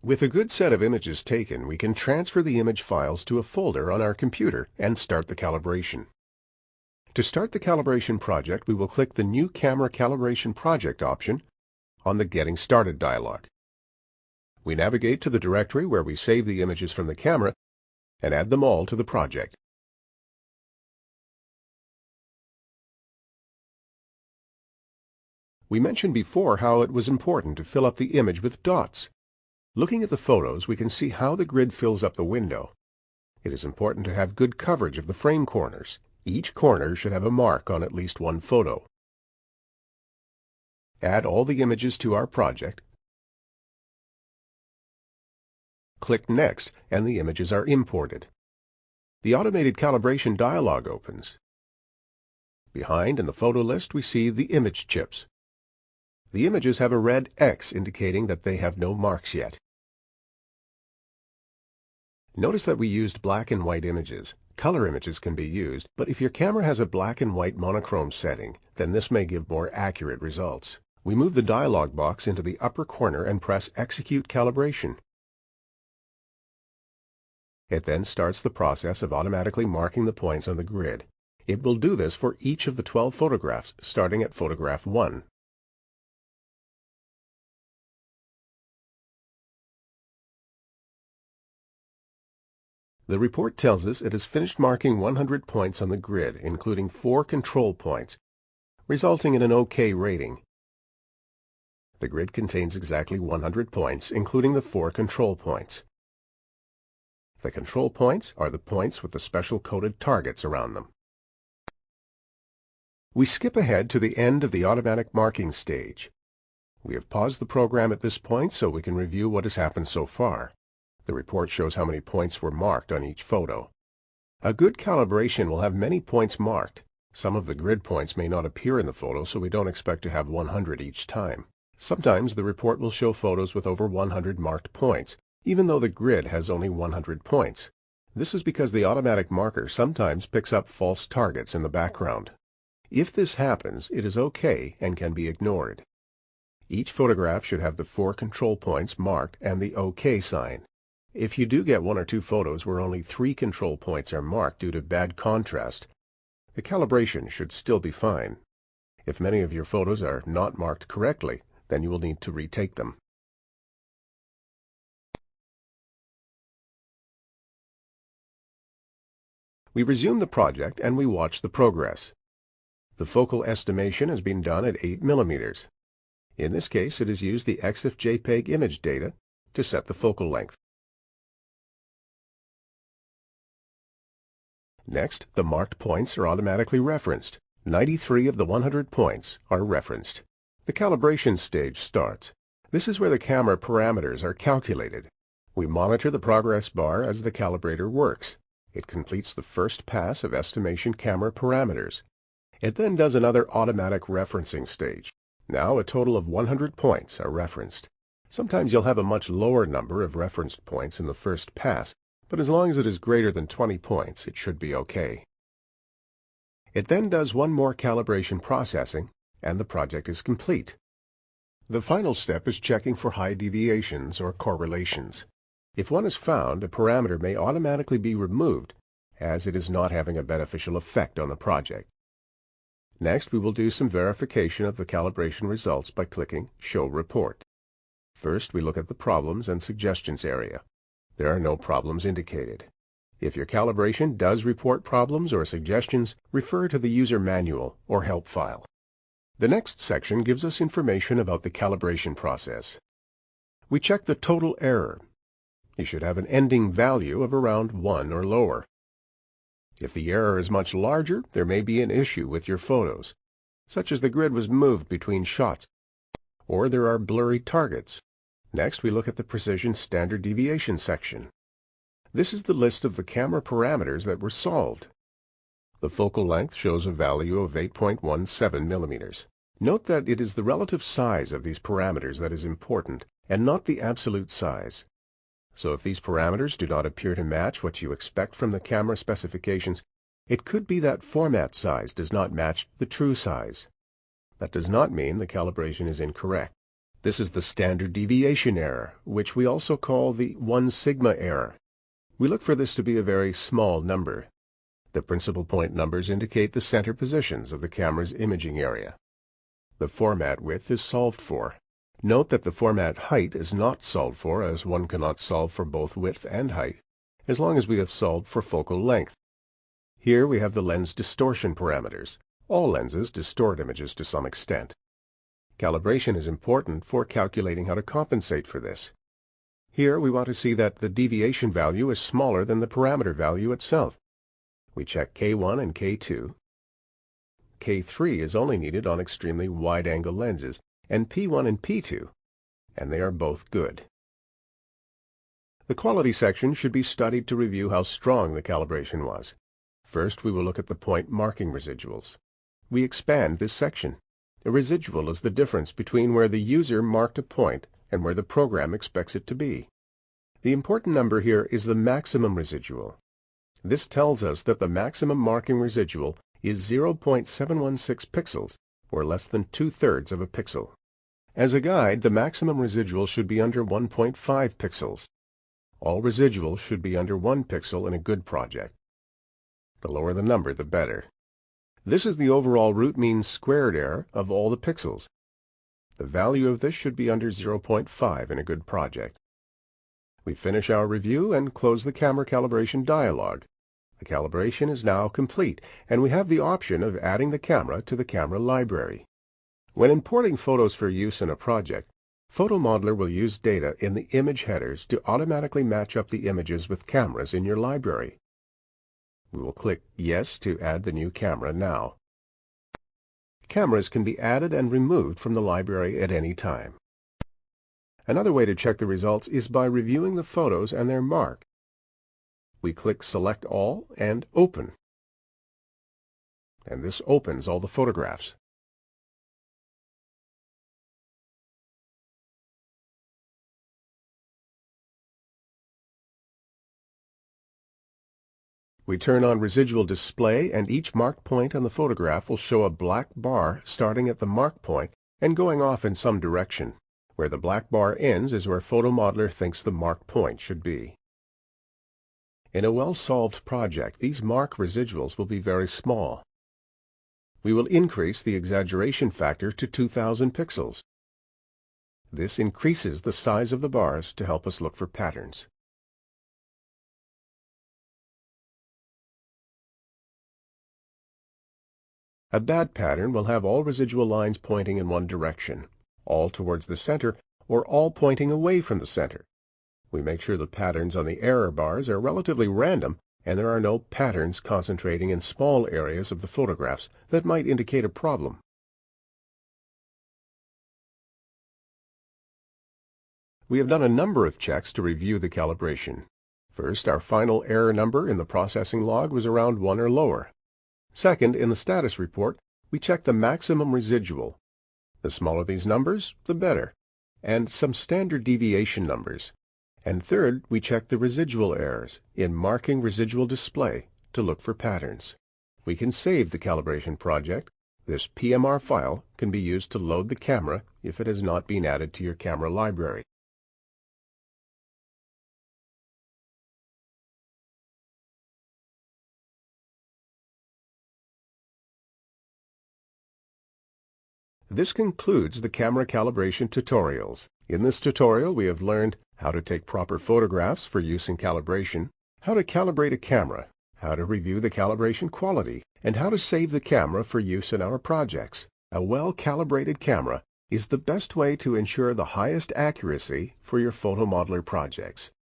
With a good set of images taken, we can transfer the image files to a folder on our computer and start the calibration. To start the calibration project, we will click the New Camera Calibration Project option on the Getting Started dialog. We navigate to the directory where we save the images from the camera and add them all to the project. We mentioned before how it was important to fill up the image with dots. Looking at the photos, we can see how the grid fills up the window. It is important to have good coverage of the frame corners. Each corner should have a mark on at least one photo. Add all the images to our project. Click Next, and the images are imported. The automated calibration dialog opens. Behind in the photo list, we see the image chips. The images have a red X indicating that they have no marks yet. Notice that we used black and white images. Color images can be used, but if your camera has a black and white monochrome setting, then this may give more accurate results. We move the dialog box into the upper corner and press Execute Calibration. It then starts the process of automatically marking the points on the grid. It will do this for each of the 12 photographs, starting at photograph 1. The report tells us it has finished marking 100 points on the grid, including 4 control points, resulting in an OK rating. The grid contains exactly 100 points, including the 4 control points. The control points are the points with the special coded targets around them. We skip ahead to the end of the automatic marking stage. We have paused the program at this point so we can review what has happened so far. The report shows how many points were marked on each photo. A good calibration will have many points marked. Some of the grid points may not appear in the photo, so we don't expect to have 100 each time. Sometimes the report will show photos with over 100 marked points, even though the grid has only 100 points. This is because the automatic marker sometimes picks up false targets in the background. If this happens, it is OK and can be ignored. Each photograph should have the 4 control points marked and the OK sign. If you do get 1 or 2 photos where only 3 control points are marked due to bad contrast, the calibration should still be fine. If many of your photos are not marked correctly, then you will need to retake them. We resume the project and we watch the progress. The focal estimation has been done at 8 mm. In this case, it has used the EXIF JPEG image data to set the focal length. Next, the marked points are automatically referenced. 93 of the 100 points are referenced. The calibration stage starts. This is where the camera parameters are calculated. We monitor the progress bar as the calibrator works. It completes the first pass of estimation camera parameters. It then does another automatic referencing stage. Now a total of 100 points are referenced. Sometimes you'll have a much lower number of referenced points in the first pass, but as long as it is greater than 20 points, it should be OK. It then does one more calibration processing, and the project is complete. The final step is checking for high deviations or correlations. If one is found, a parameter may automatically be removed, as it is not having a beneficial effect on the project. Next, we will do some verification of the calibration results by clicking Show Report. First, we look at the Problems and Suggestions area. There are no problems indicated. If your calibration does report problems or suggestions, refer to the user manual or help file. The next section gives us information about the calibration process. We check the total error. You should have an ending value of around 1 or lower. If the error is much larger, there may be an issue with your photos, such as the grid was moved between shots, or there are blurry targets. Next, we look at the Precision Standard Deviation section. This is the list of the camera parameters that were solved. The focal length shows a value of 8.17 mm. Note that it is the relative size of these parameters that is important, and not the absolute size. So if these parameters do not appear to match what you expect from the camera specifications, it could be that format size does not match the true size. That does not mean the calibration is incorrect. This is the standard deviation error, which we also call the 1 sigma error. We look for this to be a very small number. The principal point numbers indicate the center positions of the camera's imaging area. The format width is solved for. Note that the format height is not solved for, as one cannot solve for both width and height, as long as we have solved for focal length. Here we have the lens distortion parameters. All lenses distort images to some extent. Calibration is important for calculating how to compensate for this. Here we want to see that the deviation value is smaller than the parameter value itself. We check K1 and K2. K3 is only needed on extremely wide-angle lenses, and P1 and P2, and they are both good. The quality section should be studied to review how strong the calibration was. First, we will look at the point marking residuals. We expand this section. A residual is the difference between where the user marked a point and where the program expects it to be. The important number here is the maximum residual. This tells us that the maximum marking residual is 0.716 pixels, or less than 2/3 of a pixel. As a guide, the maximum residual should be under 1.5 pixels. All residuals should be under 1 pixel in a good project. The lower the number, the better. This is the overall root mean squared error of all the pixels. The value of this should be under 0.5 in a good project. We finish our review and close the camera calibration dialog. The calibration is now complete, and we have the option of adding the camera to the camera library. When importing photos for use in a project, PhotoModeler will use data in the image headers to automatically match up the images with cameras in your library. We will click Yes to add the new camera now. Cameras can be added and removed from the library at any time. Another way to check the results is by reviewing the photos and their mark. We click Select All and Open. And this opens all the photographs. We turn on Residual Display, and each marked point on the photograph will show a black bar starting at the mark point and going off in some direction. Where the black bar ends is where PhotoModeler thinks the marked point should be. In a well-solved project, these mark residuals will be very small. We will increase the exaggeration factor to 2000 pixels. This increases the size of the bars to help us look for patterns. A bad pattern will have all residual lines pointing in one direction, all towards the center, or all pointing away from the center. We make sure the patterns on the error bars are relatively random, and there are no patterns concentrating in small areas of the photographs that might indicate a problem. We have done a number of checks to review the calibration. First, our final error number in the processing log was around 1 or lower. Second, in the status report, we checked the maximum residual. The smaller these numbers, the better, and some standard deviation numbers. And third, we checked the residual errors in Marking Residual Display to look for patterns. We can save the calibration project. This PMR file can be used to load the camera if it has not been added to your camera library. This concludes the camera calibration tutorials. In this tutorial, we have learned how to take proper photographs for use in calibration, how to calibrate a camera, how to review the calibration quality, and how to save the camera for use in our projects. A well-calibrated camera is the best way to ensure the highest accuracy for your PhotoModeler projects.